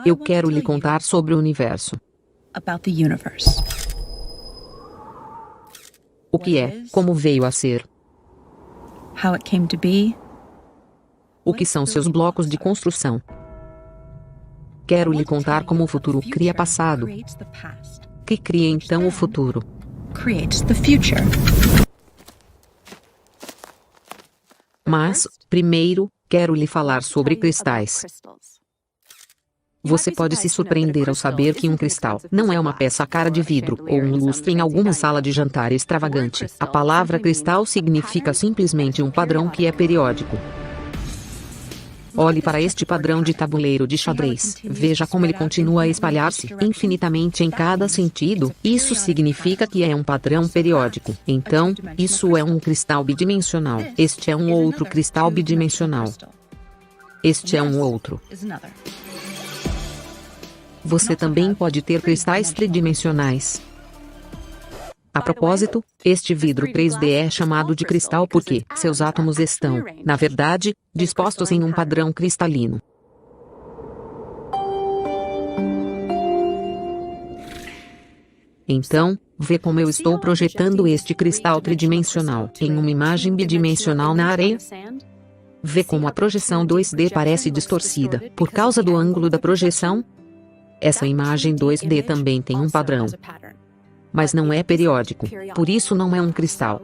Eu quero lhe contar sobre o universo. O que é, como veio a ser. O que são seus blocos de construção. Quero lhe contar como o futuro cria passado, que cria então o futuro. Mas, primeiro, quero lhe falar sobre cristais. Você pode se surpreender ao saber que um cristal não é uma peça cara de vidro ou um lustre em alguma sala de jantar extravagante. A palavra cristal significa simplesmente um padrão que é periódico. Olhe para este padrão de tabuleiro de xadrez. Veja como ele continua a espalhar-se infinitamente em cada sentido. Isso significa que é um padrão periódico. Então, isso é um cristal bidimensional. Este é um outro cristal bidimensional. Este é um outro. Você também pode ter cristais tridimensionais. A propósito, este vidro 3D é chamado de cristal porque seus átomos estão, na verdade, dispostos em um padrão cristalino. Então, vê como eu estou projetando este cristal tridimensional em uma imagem bidimensional na areia? Vê como a projeção 2D parece distorcida por causa do ângulo da projeção? Essa imagem 2D também tem um padrão, mas não é periódico, por isso não é um cristal.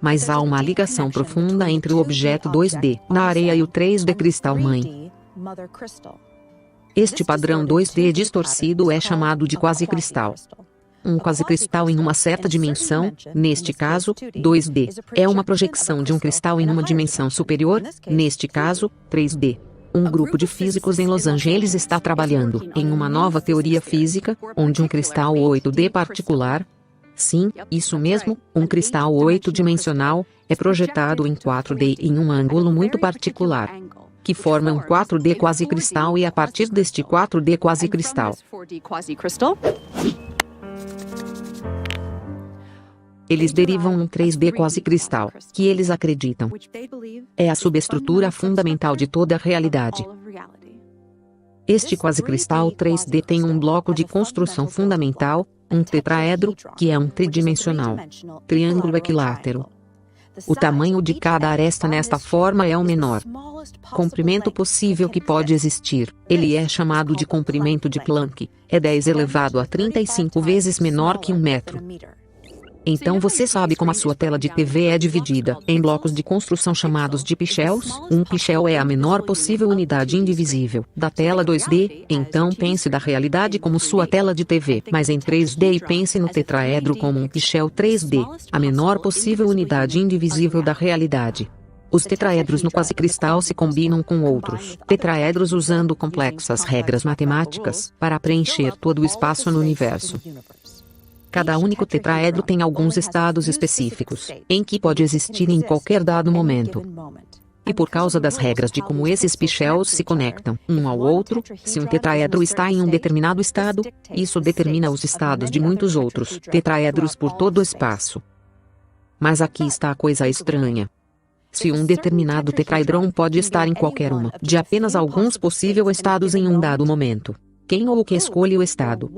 Mas há uma ligação profunda entre o objeto 2D na areia e o 3D cristal-mãe. Este padrão 2D distorcido é chamado de quasicristal. Um quasicristal em uma certa dimensão, neste caso, 2D, é uma projeção de um cristal em uma dimensão superior, neste caso, 3D. Um grupo de físicos em Los Angeles está trabalhando em uma nova teoria física, onde um cristal 8D particular, sim, isso mesmo, um cristal 8-dimensional, é projetado em 4D em um ângulo muito particular, que forma um 4D quasicristal e a partir deste 4D quasicristal, eles derivam um 3D quasicristal, que eles acreditam é a subestrutura fundamental de toda a realidade. Este quasicristal 3D tem um bloco de construção fundamental, um tetraedro, que é um tridimensional triângulo equilátero. O tamanho de cada aresta nesta forma é o menor comprimento possível que pode existir. Ele é chamado de comprimento de Planck. É 10 elevado a 35 vezes menor que 1 metro. Então você sabe como a sua tela de TV é dividida em blocos de construção chamados de pixels? Um pixel é a menor possível unidade indivisível da tela 2D, então pense da realidade como sua tela de TV, mas em 3D e pense no tetraedro como um pixel 3D, a menor possível unidade indivisível da realidade. Os tetraedros no quasicristal se combinam com outros tetraedros usando complexas regras matemáticas para preencher todo o espaço no universo. Cada único tetraedro tem alguns estados específicos, em que pode existir em qualquer dado momento. E por causa das regras de como esses pixels se conectam um ao outro, se um tetraedro está em um determinado estado, isso determina os estados de muitos outros tetraedros por todo o espaço. Mas aqui está a coisa estranha. Se um determinado tetraedrão pode estar em qualquer uma de apenas alguns possíveis estados em um dado momento, quem ou o que escolhe o estado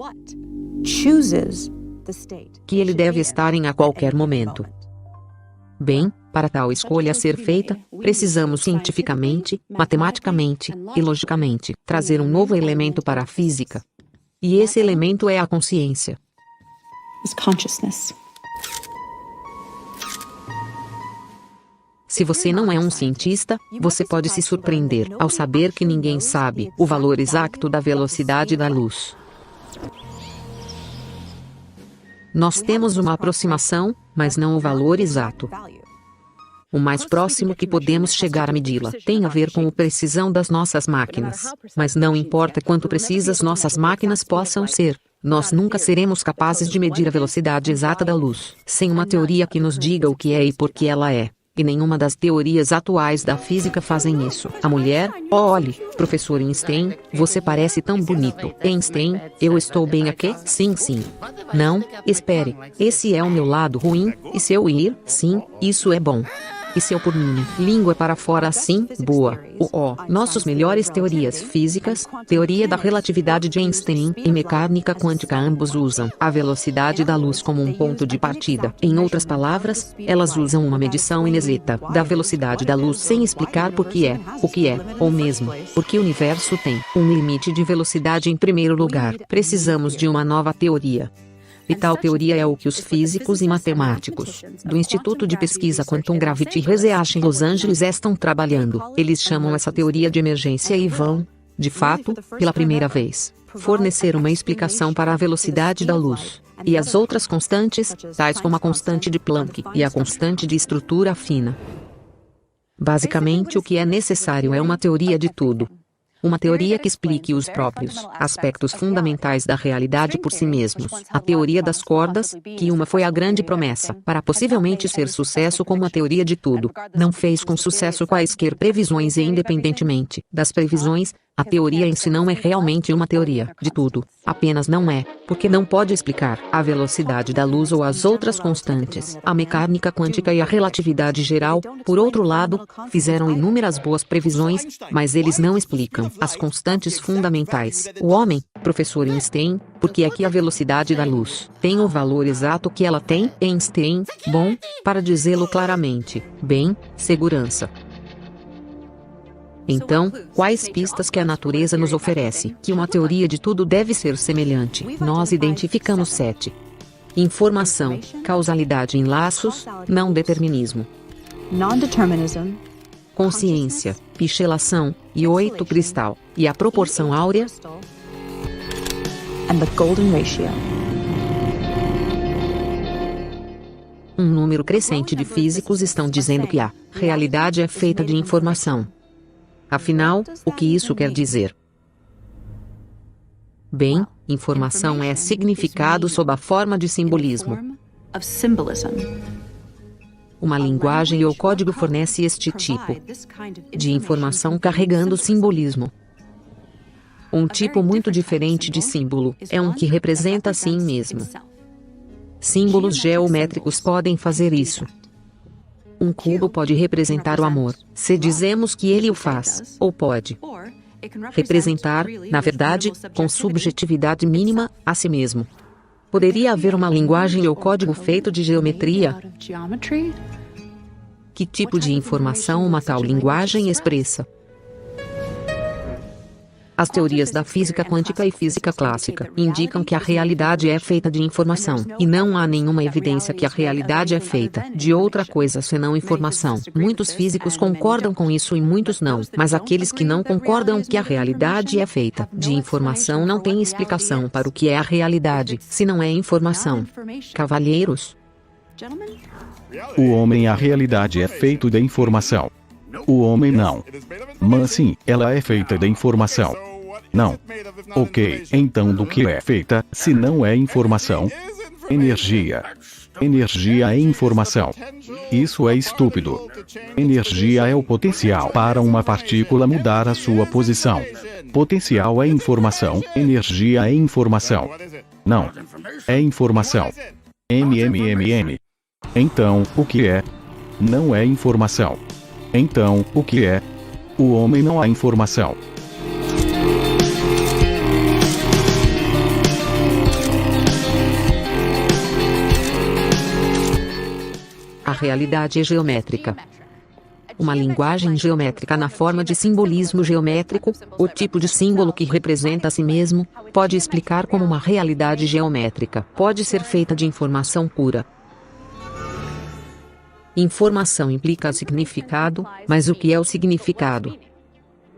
que ele deve estar em a qualquer momento? Bem, para tal escolha ser feita, precisamos cientificamente, matematicamente e logicamente trazer um novo elemento para a física. E esse elemento é a consciência. Se você não é um cientista, você pode se surpreender ao saber que ninguém sabe o valor exato da velocidade da luz. Nós temos uma aproximação, mas não o valor exato. O mais próximo que podemos chegar a medi-la tem a ver com a precisão das nossas máquinas. Mas não importa quanto precisas nossas máquinas possam ser, nós nunca seremos capazes de medir a velocidade exata da luz, sem uma teoria que nos diga o que é e por que ela é. E nenhuma das teorias atuais da física fazem isso. A mulher, olhe, professor Einstein, você parece tão bonito. Einstein, eu estou bem aqui? Sim, sim. Não, espere, esse é o meu lado ruim, e se eu ir, sim, isso é bom. E se eu por minha língua para fora assim, boa, nossos melhores teorias físicas, teoria da relatividade de Einstein e mecânica quântica ambos usam a velocidade da luz como um ponto de partida. Em outras palavras, elas usam uma medição inexata da velocidade da luz sem explicar o que é, ou mesmo, porque o universo tem um limite de velocidade em primeiro lugar. Precisamos de uma nova teoria. E tal teoria é o que os físicos e matemáticos do Instituto de Pesquisa Quantum Gravity Research em Los Angeles estão trabalhando. Eles chamam essa teoria de emergência e vão, de fato, pela primeira vez, fornecer uma explicação para a velocidade da luz e as outras constantes, tais como a constante de Planck e a constante de estrutura fina. Basicamente, o que é necessário é uma teoria de tudo. Uma teoria que explique os próprios aspectos fundamentais da realidade por si mesmos. A teoria das cordas, que uma foi a grande promessa para possivelmente ser sucesso como a teoria de tudo, não fez com sucesso quaisquer previsões e independentemente das previsões, a teoria em si não é realmente uma teoria de tudo. Apenas não é, porque não pode explicar a velocidade da luz ou as outras constantes. A mecânica quântica e a relatividade geral, por outro lado, fizeram inúmeras boas previsões, mas eles não explicam as constantes fundamentais. O homem, professor Einstein, porque é que a velocidade da luz tem o valor exato que ela tem? Einstein, bom, para dizê-lo claramente, bem, segurança. Então, quais pistas que a natureza nos oferece? Que uma teoria de tudo deve ser semelhante. Nós identificamos 7. Informação, causalidade em laços, não determinismo. Consciência, pichelação, e 8 cristal, e a proporção áurea. Um número crescente de físicos estão dizendo que a realidade é feita de informação. Afinal, o que isso quer dizer? Bem, informação é significado sob a forma de simbolismo. Uma linguagem ou código fornece este tipo de informação carregando simbolismo. Um tipo muito diferente de símbolo é um que representa a si mesmo. Símbolos geométricos podem fazer isso. Um cubo pode representar o amor, se dizemos que ele o faz, ou pode representar, na verdade, com subjetividade mínima, a si mesmo. Poderia haver uma linguagem ou código feito de geometria? Que tipo de informação uma tal linguagem expressa? As teorias da física quântica e física clássica indicam que a realidade é feita de informação, e não há nenhuma evidência que a realidade é feita de outra coisa senão informação. Muitos físicos concordam com isso e muitos não, mas aqueles que não concordam que a realidade é feita de informação não têm explicação para o que é a realidade, se não é informação. Cavalheiros? O homem, a realidade é feito de informação. O homem não. Mas sim, ela é feita de informação. Não. Ok, então do que é feita, se não é informação? Energia. Energia é informação. Isso é estúpido. Energia é o potencial para uma partícula mudar a sua posição. Potencial é informação, energia é informação. Não. É informação. MMMM. Então, o que é? Não é informação. Então, o que é? O homem não há informação. A realidade é geométrica. Uma linguagem geométrica na forma de simbolismo geométrico, o tipo de símbolo que representa a si mesmo, pode explicar como uma realidade geométrica pode ser feita de informação pura. Informação implica significado, mas o que é o significado?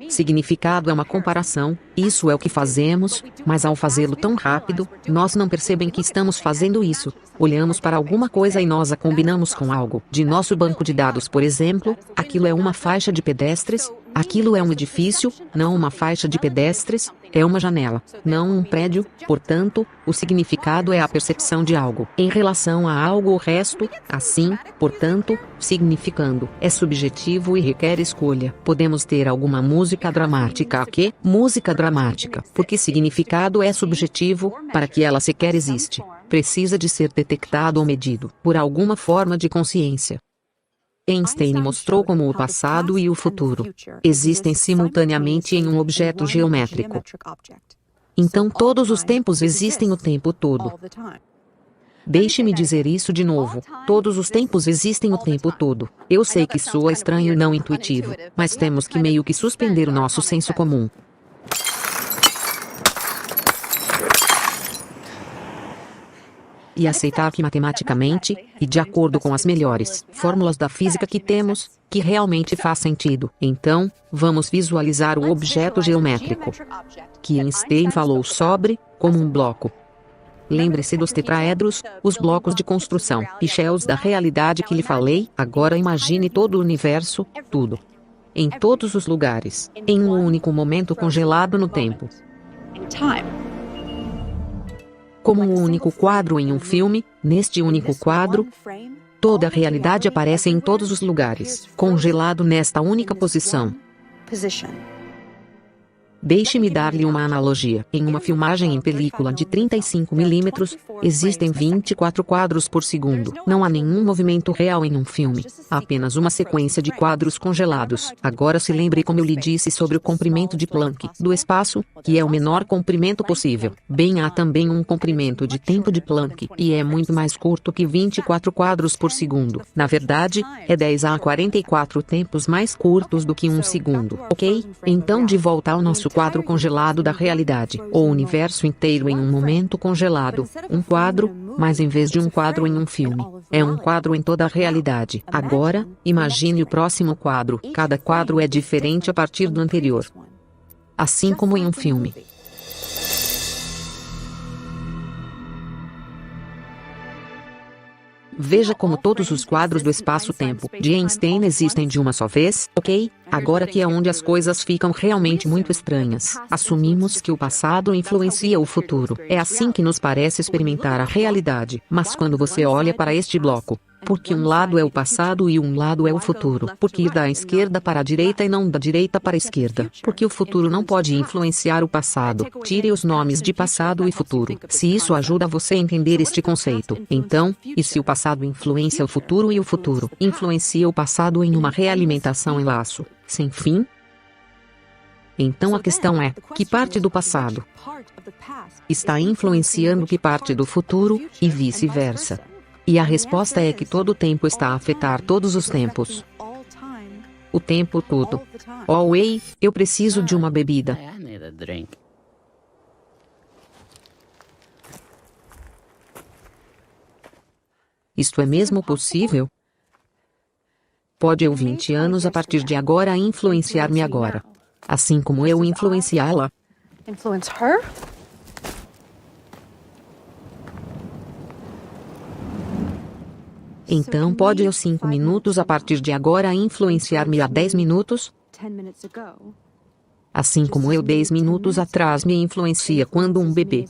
Significado é uma comparação, isso é o que fazemos, mas ao fazê-lo tão rápido, nós não percebemos que estamos fazendo isso. Olhamos para alguma coisa e nós a combinamos com algo. De nosso banco de dados, por exemplo, aquilo é uma faixa de pedestres, aquilo é um edifício, não uma faixa de pedestres, é uma janela, não um prédio, portanto, o significado é a percepção de algo em relação a algo o resto, assim, portanto, significando, é subjetivo e requer escolha. Podemos ter alguma música dramática aqui, música dramática, porque significado é subjetivo, para que ela sequer existe, precisa de ser detectado ou medido por alguma forma de consciência. Einstein mostrou como o passado e o futuro existem simultaneamente em um objeto geométrico. Então todos os tempos existem o tempo todo. Deixe-me dizer isso de novo. Todos os tempos existem o tempo todo. Eu sei que soa estranho e não intuitivo, mas temos que meio que suspender o nosso senso comum. E aceitar que matematicamente, e de acordo com as melhores fórmulas da física que temos, que realmente faz sentido. Então, vamos visualizar o objeto geométrico que Einstein falou sobre, como um bloco. Lembre-se dos tetraedros, os blocos de construção e shells da realidade que lhe falei. Agora imagine todo o universo, tudo. Em todos os lugares, em um único momento congelado no tempo. Como um único quadro em um filme, neste único quadro, toda a realidade aparece em todos os lugares, congelado nesta única posição. Deixe-me dar-lhe uma analogia. Em uma filmagem em película de 35 mm, existem 24 quadros por segundo. Não há nenhum movimento real em um filme. Há apenas uma sequência de quadros congelados. Agora se lembre como eu lhe disse sobre o comprimento de Planck do espaço, que é o menor comprimento possível. Bem, há também um comprimento de tempo de Planck, e é muito mais curto que 24 quadros por segundo. Na verdade, é 10 a 44 tempos mais curtos do que um segundo. Ok? Então de volta ao nosso quadro congelado da realidade. O universo inteiro em um momento congelado. Um quadro, mas em vez de um quadro em um filme, é um quadro em toda a realidade. Agora, imagine o próximo quadro. Cada quadro é diferente a partir do anterior. Assim como em um filme. Veja como todos os quadros do espaço-tempo de Einstein existem de uma só vez, ok? Agora que é onde as coisas ficam realmente muito estranhas. Assumimos que o passado influencia o futuro. É assim que nos parece experimentar a realidade. Mas quando você olha para este bloco, porque um lado é o passado e um lado é o futuro. Porque ir da esquerda para a direita e não da direita para a esquerda. Porque o futuro não pode influenciar o passado. Tire os nomes de passado e futuro. Se isso ajuda você a entender este conceito, então, e se o passado influencia o futuro e o futuro influencia o passado em uma realimentação em laço sem fim? Então a questão é, que parte do passado está influenciando que parte do futuro, e vice-versa? E a resposta é que todo o tempo está a afetar todos os tempos. O tempo todo. Oh, ei, eu preciso de uma bebida. Isto é mesmo possível? Pode eu 20 anos a partir de agora influenciar-me agora, assim como eu influenciá-la? Então pode eu 5 minutos a partir de agora influenciar-me há 10 minutos? Assim como eu 10 minutos atrás me influencia quando um bebê.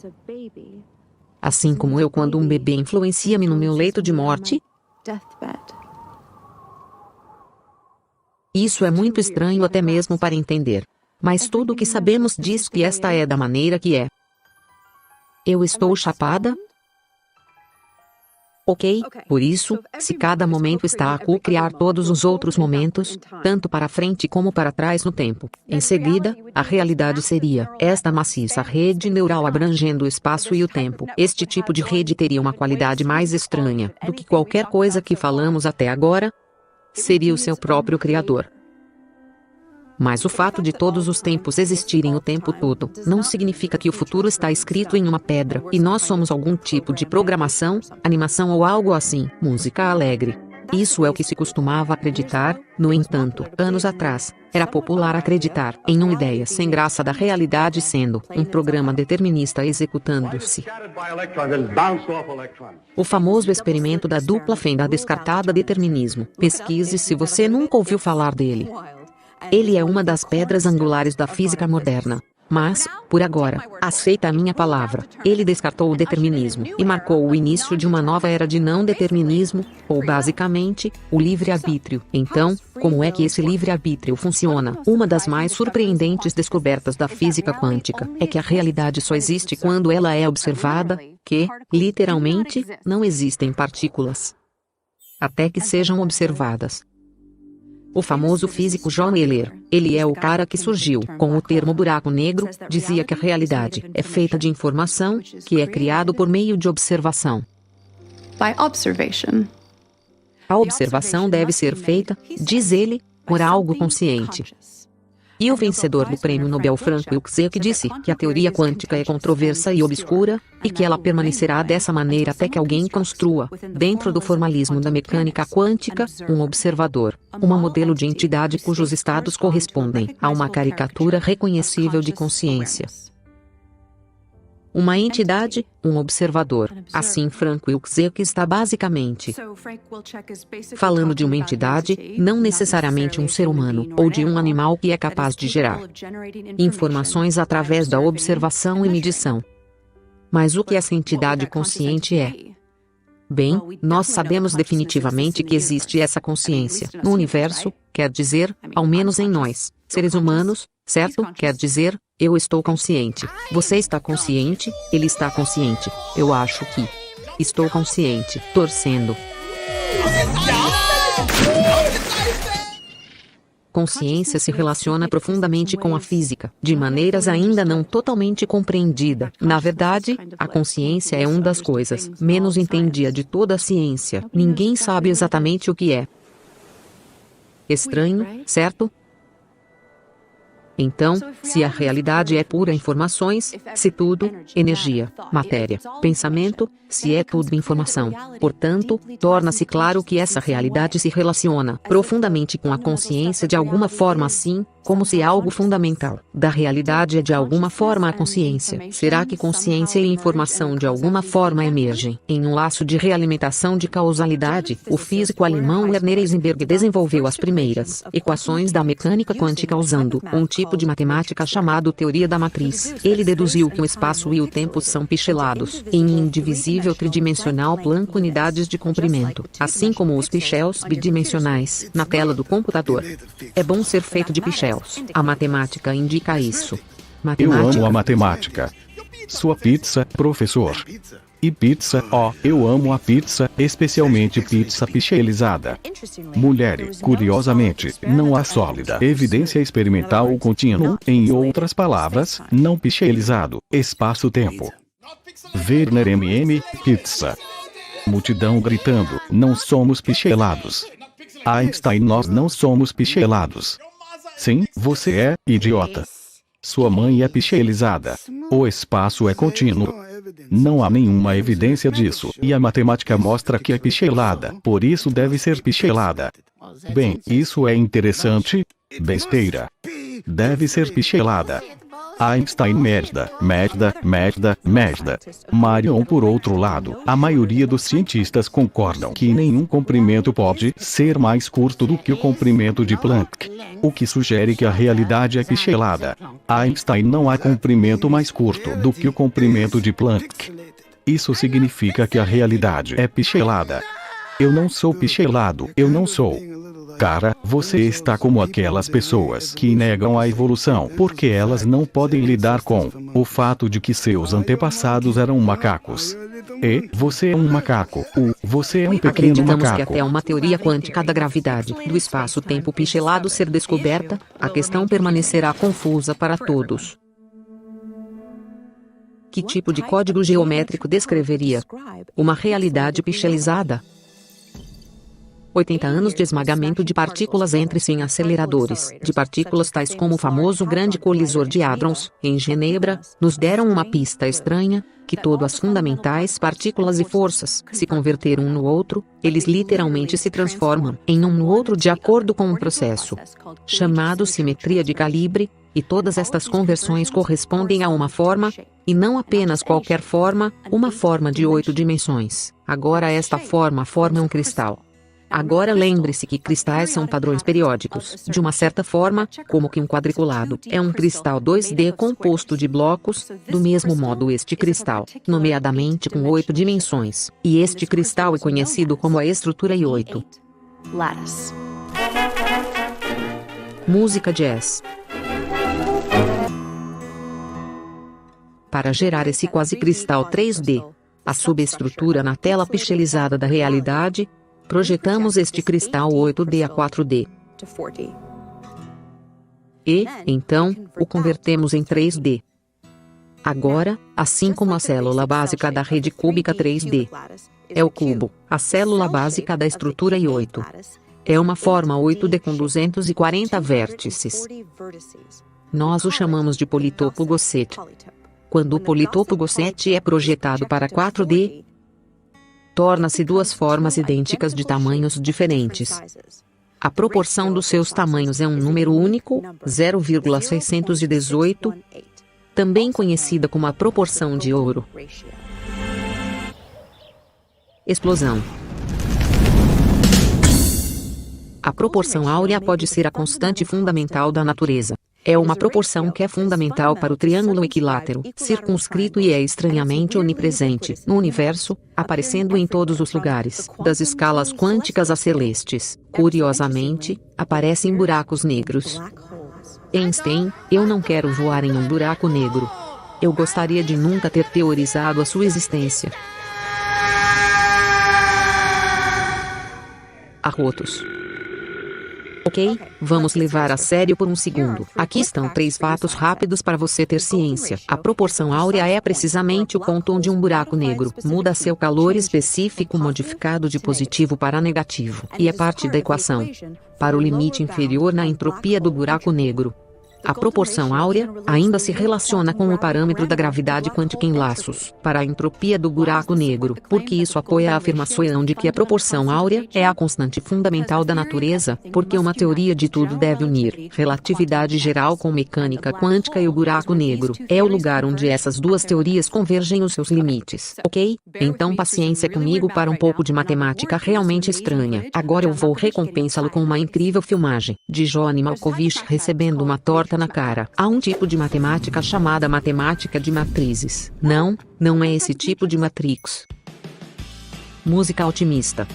Assim como eu quando um bebê influencia-me no meu leito de morte? Isso é muito estranho até mesmo para entender. Mas tudo o que sabemos diz que esta é da maneira que é. Eu estou chapada? Ok, por isso, se cada momento está a co-criar todos os outros momentos, tanto para frente como para trás no tempo, em seguida, a realidade seria esta maciça rede neural abrangendo o espaço e o tempo. Este tipo de rede teria uma qualidade mais estranha do que qualquer coisa que falamos até agora. Seria o seu próprio criador. Mas o fato de todos os tempos existirem o tempo todo, não significa que o futuro está escrito em uma pedra, e nós somos algum tipo de programação, animação ou algo assim. Música alegre. Isso é o que se costumava acreditar, no entanto, anos atrás, era popular acreditar em uma ideia sem graça da realidade sendo um programa determinista executando-se. O famoso experimento da dupla fenda descartada determinismo. Pesquise se você nunca ouviu falar dele. Ele é uma das pedras angulares da física moderna. Mas, por agora, aceita a minha palavra. Ele descartou o determinismo e marcou o início de uma nova era de não determinismo, ou basicamente, o livre-arbítrio. Então, como é que esse livre-arbítrio funciona? Uma das mais surpreendentes descobertas da física quântica é que a realidade só existe quando ela é observada, que, literalmente, não existem partículas até que sejam observadas. O famoso físico John Wheeler, ele é o cara que surgiu com o termo buraco negro, dizia que a realidade é feita de informação, que é criado por meio de observação. A observação deve ser feita, diz ele, por algo consciente. E o vencedor do prêmio Nobel Frank Wilczek disse que a teoria quântica é controversa e obscura, e que ela permanecerá dessa maneira até que alguém construa, dentro do formalismo da mecânica quântica, um observador, um modelo de entidade cujos estados correspondem a uma caricatura reconhecível de consciência. Uma entidade, um observador. Assim Frank Wilczek está basicamente falando de uma entidade, não necessariamente um ser humano, ou de um animal que é capaz de gerar informações através da observação e medição. Mas o que essa entidade consciente é? Bem, nós sabemos definitivamente que existe essa consciência no universo, quer dizer, ao menos em nós, seres humanos, certo? Quer dizer, eu estou consciente, você está consciente, ele está consciente, eu acho que estou consciente, torcendo. Consciência se relaciona profundamente com a física, de maneiras ainda não totalmente compreendidas. Na verdade, a consciência é uma das coisas menos entendidas de toda a ciência. Ninguém sabe exatamente o que é. Estranho, certo? Então, se a realidade é pura informações, se tudo, energia, matéria, pensamento, se é tudo informação, portanto, torna-se claro que essa realidade se relaciona profundamente com a consciência de alguma forma assim, como se algo fundamental da realidade é de alguma forma a consciência. Será que consciência e informação de alguma forma emergem em um laço de realimentação de causalidade? O físico alemão Werner Heisenberg desenvolveu as primeiras equações da mecânica quântica usando um tipo de matemática chamado teoria da matriz. Ele deduziu que o espaço e o tempo são pichelados em indivisível tridimensional Planck unidades de comprimento, assim como os pichels bidimensionais na tela do computador. É bom ser feito de pichels. A matemática indica isso. Eu amo a matemática. Sua pizza, professor. E pizza, eu amo a pizza, especialmente pizza pichelizada. Mulheres, curiosamente, não há sólida evidência experimental ou contínua, em outras palavras, não pichelizado, espaço-tempo. Werner pizza. Multidão gritando, não somos pichelados. Einstein, nós não somos pichelados. Sim, você é, idiota. Sua mãe é pichelizada. O espaço é contínuo. Não há nenhuma evidência disso, e a matemática mostra que é pichelada, por isso deve ser pichelada. Bem, isso é interessante? Besteira. Deve ser pichelada. Einstein merda. Marion, por outro lado, a maioria dos cientistas concordam que nenhum comprimento pode ser mais curto do que o comprimento de Planck, o que sugere que a realidade é pichelada. Einstein, não há comprimento mais curto do que o comprimento de Planck. Isso significa que a realidade é pichelada. Eu não sou pichelado, eu não sou. Cara, você está como aquelas pessoas que negam a evolução porque elas não podem lidar com o fato de que seus antepassados eram macacos. E você é um macaco. Você é um pequeno Acreditamos macaco. que até uma teoria quântica da gravidade, do espaço-tempo pichelado ser descoberta, a questão permanecerá confusa para todos. Que tipo de código geométrico descreveria uma realidade pichelizada? 80 anos de esmagamento de partículas entre si em aceleradores de partículas tais como o famoso grande colisor de hadrons, em Genebra, nos deram uma pista estranha, que todas as fundamentais partículas e forças se converteram um no outro, eles literalmente se transformam em um no outro de acordo com um processo chamado simetria de calibre, e todas estas conversões correspondem a uma forma, e não apenas qualquer forma, uma forma de 8 dimensões. Agora esta forma forma um cristal. Agora lembre-se que cristais são padrões periódicos, de uma certa forma, como que um quadriculado é um cristal 2D composto de blocos, do mesmo modo este cristal, nomeadamente com 8 dimensões, e este cristal é conhecido como a estrutura I8. Música jazz. Para gerar esse quase-cristal 3D, a subestrutura na tela pixelizada da realidade, projetamos este cristal 8D a 4D. E, então, o convertemos em 3D. Agora, assim como a célula básica da rede cúbica 3D é o cubo, a célula básica da estrutura I8 é uma forma 8D com 240 vértices. Nós o chamamos de politopo Gosset. Quando o politopo Gosset é projetado para 4D, torna-se duas formas idênticas de tamanhos diferentes. A proporção dos seus tamanhos é um número único, 0,618, também conhecida como a proporção de ouro. Explosão. A proporção áurea pode ser a constante fundamental da natureza. É uma proporção que é fundamental para o triângulo equilátero, circunscrito e é estranhamente onipresente no universo, aparecendo em todos os lugares, das escalas quânticas a celestes. Curiosamente, aparece em buracos negros. Einstein, eu não quero voar em um buraco negro. Eu gostaria de nunca ter teorizado a sua existência. Arrotos. Ok, vamos levar a sério por um segundo. Aqui estão 3 fatos rápidos para você ter ciência. A proporção áurea é precisamente o ponto onde um buraco negro muda seu calor específico modificado de positivo para negativo, e é parte da equação para o limite inferior na entropia do buraco negro. A proporção áurea ainda se relaciona com o parâmetro da gravidade quântica em laços para a entropia do buraco negro, porque isso apoia a afirmação de que a proporção áurea é a constante fundamental da natureza, porque uma teoria de tudo deve unir relatividade geral com mecânica quântica e o buraco negro é o lugar onde essas duas teorias convergem os seus limites. Ok? Então paciência comigo para um pouco de matemática realmente estranha. Agora eu vou recompensá-lo com uma incrível filmagem de John Malkovich recebendo uma torta na cara. Há um tipo de matemática chamada matemática de matrizes. Não é esse tipo de matrix. Música otimista.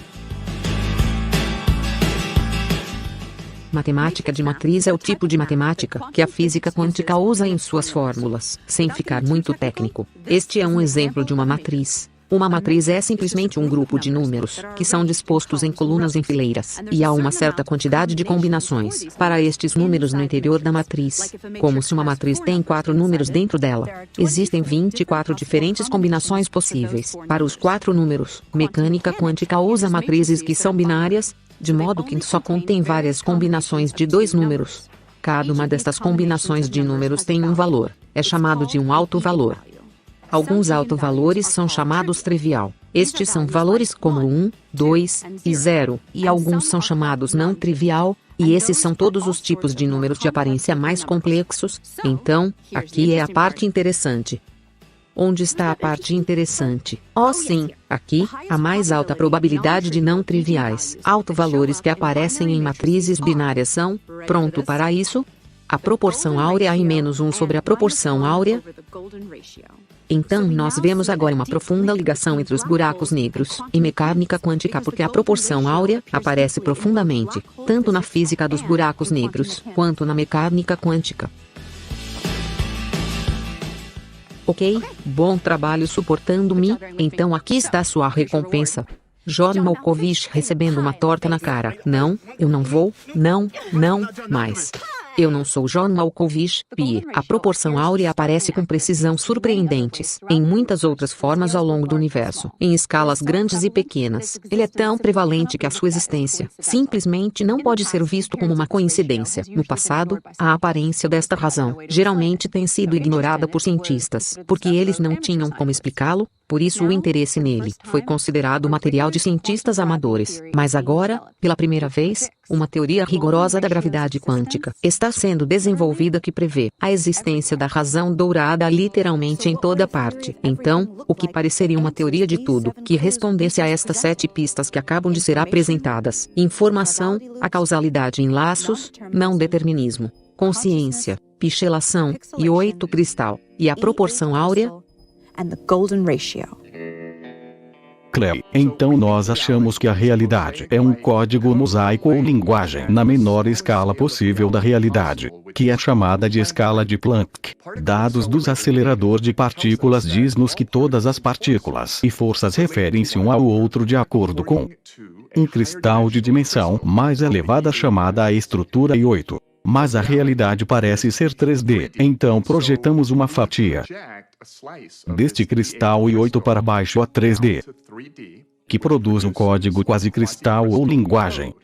Matemática de matriz é o tipo de matemática que a física quântica usa em suas fórmulas, sem ficar muito técnico. Este é um exemplo de uma matriz. Uma matriz é simplesmente um grupo de números, que são dispostos em colunas em fileiras, e há uma certa quantidade de combinações para estes números no interior da matriz. Como se uma matriz tem 4 números dentro dela, existem 24 diferentes combinações possíveis para os 4 números. Mecânica quântica usa matrizes que são binárias, de modo que só contém várias combinações de 2 números. Cada uma destas combinações de números tem um valor, é chamado de um alto valor. Alguns autovalores são chamados trivial. Estes são valores como 1, 2 e 0, e alguns são chamados não trivial, e esses são todos os tipos de números de aparência mais complexos. Então, aqui é a parte interessante. Onde está a parte interessante? Oh sim, aqui, a mais alta probabilidade de não triviais. Autovalores que aparecem em matrizes binárias são, pronto para isso? A proporção áurea e menos 1 sobre a proporção áurea. Então nós vemos agora uma profunda ligação entre os buracos negros e mecânica quântica porque a proporção áurea aparece profundamente, tanto na física dos buracos negros, quanto na mecânica quântica. Ok, bom trabalho suportando-me, então aqui está a sua recompensa. John Malkovich recebendo uma torta na cara. Não, eu não vou, não, mais. Eu não sou John Malkovich, Pie. A proporção áurea aparece com precisão surpreendentes em muitas outras formas ao longo do universo, em escalas grandes e pequenas. Ele é tão prevalente que a sua existência simplesmente não pode ser visto como uma coincidência. No passado, a aparência desta razão geralmente tem sido ignorada por cientistas, porque eles não tinham como explicá-lo. Por isso o interesse nele foi considerado material de cientistas amadores. Mas agora, pela primeira vez, uma teoria rigorosa da gravidade quântica está sendo desenvolvida que prevê a existência da razão dourada literalmente em toda parte. Então, o que pareceria uma teoria de tudo, que respondesse a estas 7 pistas que acabam de ser apresentadas: informação, a causalidade em laços, não determinismo, consciência, pixelação, e 8 cristal, e a proporção áurea, and the golden ratio. Claire, então nós achamos que a realidade é um código mosaico ou linguagem na menor escala possível da realidade, que é chamada de escala de Planck. Dados do acelerador de partículas diz-nos que todas as partículas e forças referem-se um ao outro de acordo com um cristal de dimensão mais elevada chamada a estrutura I8. Mas a realidade parece ser 3D, então projetamos uma fatia deste cristal I8 para baixo a 3D, que produz um código quase cristal ou linguagem,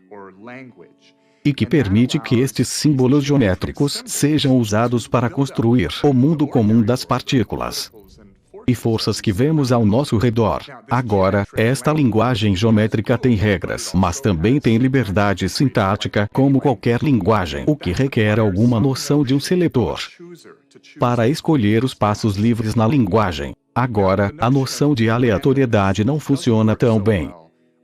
e que permite que estes símbolos geométricos sejam usados para construir o mundo comum das partículas e forças que vemos ao nosso redor. Agora, esta linguagem geométrica tem regras, mas também tem liberdade sintática como qualquer linguagem, o que requer alguma noção de um seletor para escolher os passos livres na linguagem. Agora, a noção de aleatoriedade não funciona tão bem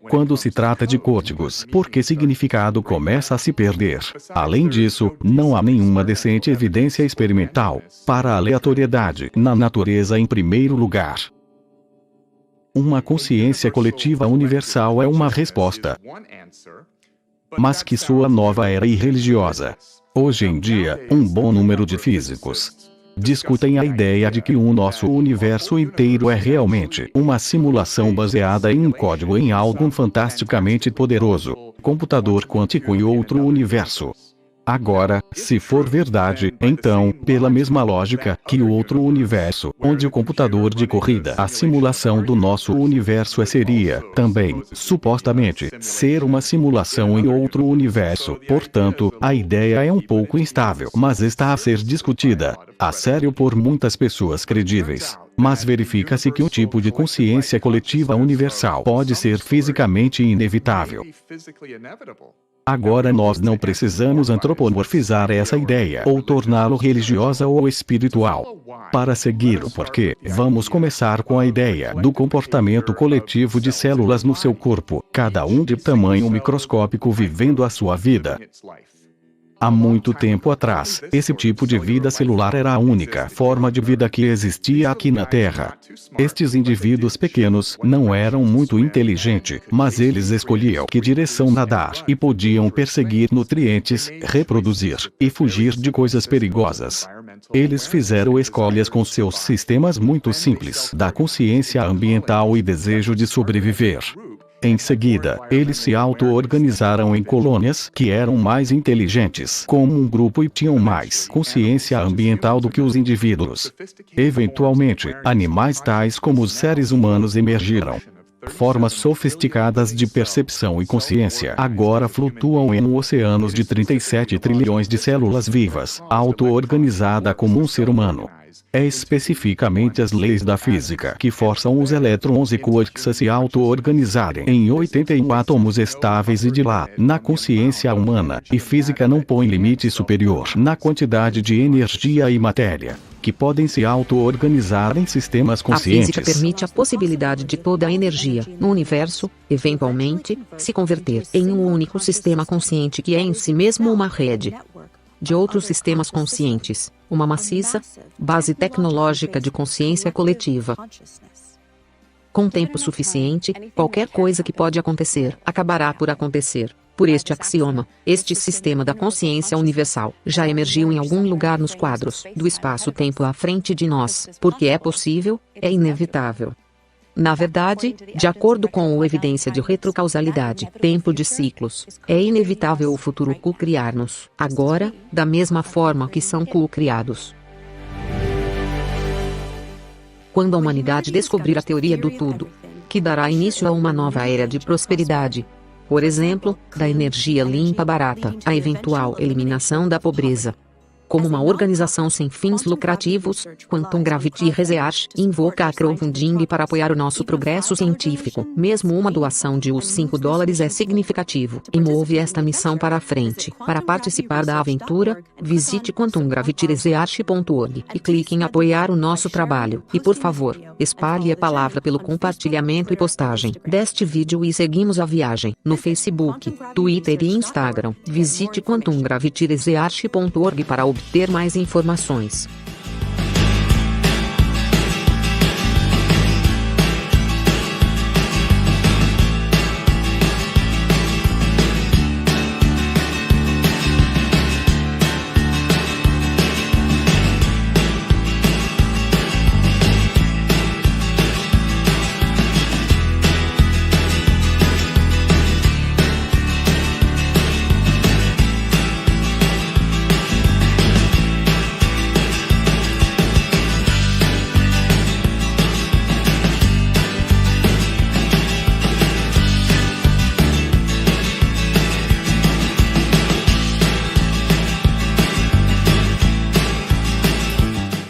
quando se trata de códigos, porque significado começa a se perder. Além disso, não há nenhuma decente evidência experimental para a aleatoriedade na natureza em primeiro lugar. Uma consciência coletiva universal é uma resposta, mas que soa nova era e religiosa. Hoje em dia, um bom número de físicos discutem a ideia de que o nosso universo inteiro é realmente uma simulação baseada em um código em algo fantasticamente poderoso, computador quântico e outro universo. Agora, se for verdade, então, pela mesma lógica que o outro universo, onde o computador de corrida, a simulação do nosso universo seria, também, supostamente, ser uma simulação em outro universo. Portanto, a ideia é um pouco instável, mas está a ser discutida a sério por muitas pessoas credíveis. Mas verifica-se que um tipo de consciência coletiva universal pode ser fisicamente inevitável. Agora nós não precisamos antropomorfizar essa ideia ou torná-lo religiosa ou espiritual. Para seguir o porquê, vamos começar com a ideia do comportamento coletivo de células no seu corpo, cada um de tamanho microscópico vivendo a sua vida. Há muito tempo atrás, esse tipo de vida celular era a única forma de vida que existia aqui na Terra. Estes indivíduos pequenos não eram muito inteligentes, mas eles escolhiam que direção nadar e podiam perseguir nutrientes, reproduzir e fugir de coisas perigosas. Eles fizeram escolhas com seus sistemas muito simples da consciência ambiental e desejo de sobreviver. Em seguida, eles se auto-organizaram em colônias que eram mais inteligentes como um grupo e tinham mais consciência ambiental do que os indivíduos. Eventualmente, animais tais como os seres humanos emergiram. Formas sofisticadas de percepção e consciência agora flutuam em oceanos de 37 trilhões de células vivas, auto-organizada como um ser humano. É especificamente as leis da física que forçam os elétrons e quarks a se auto-organizarem em 81 átomos estáveis e de lá, na consciência humana, e física não põe limite superior na quantidade de energia e matéria que podem se auto-organizar em sistemas conscientes. A física permite a possibilidade de toda a energia no universo, eventualmente, se converter em um único sistema consciente que é em si mesmo uma rede de outros sistemas conscientes, uma maciça base tecnológica de consciência coletiva. Com tempo suficiente, qualquer coisa que pode acontecer, acabará por acontecer. Por este axioma, este sistema da consciência universal já emergiu em algum lugar nos quadros do espaço-tempo à frente de nós, porque é possível, é inevitável. Na verdade, de acordo com a evidência de retrocausalidade, tempo de ciclos, é inevitável o futuro co-criar-nos, agora, da mesma forma que são co-criados. Quando a humanidade descobrir a teoria do tudo, que dará início a uma nova era de prosperidade, por exemplo, da energia limpa barata, a eventual eliminação da pobreza. Como uma organização sem fins lucrativos, Quantum Gravity Research invoca a crowdfunding para apoiar o nosso progresso científico. Mesmo uma doação de US $5 é significativo e move esta missão para a frente. Para participar da aventura, visite quantumgravityresearch.org e clique em apoiar o nosso trabalho. E por favor, espalhe a palavra pelo compartilhamento e postagem deste vídeo e seguimos a viagem no Facebook, Twitter e Instagram. Visite quantumgravityresearch.org para obter mais informações.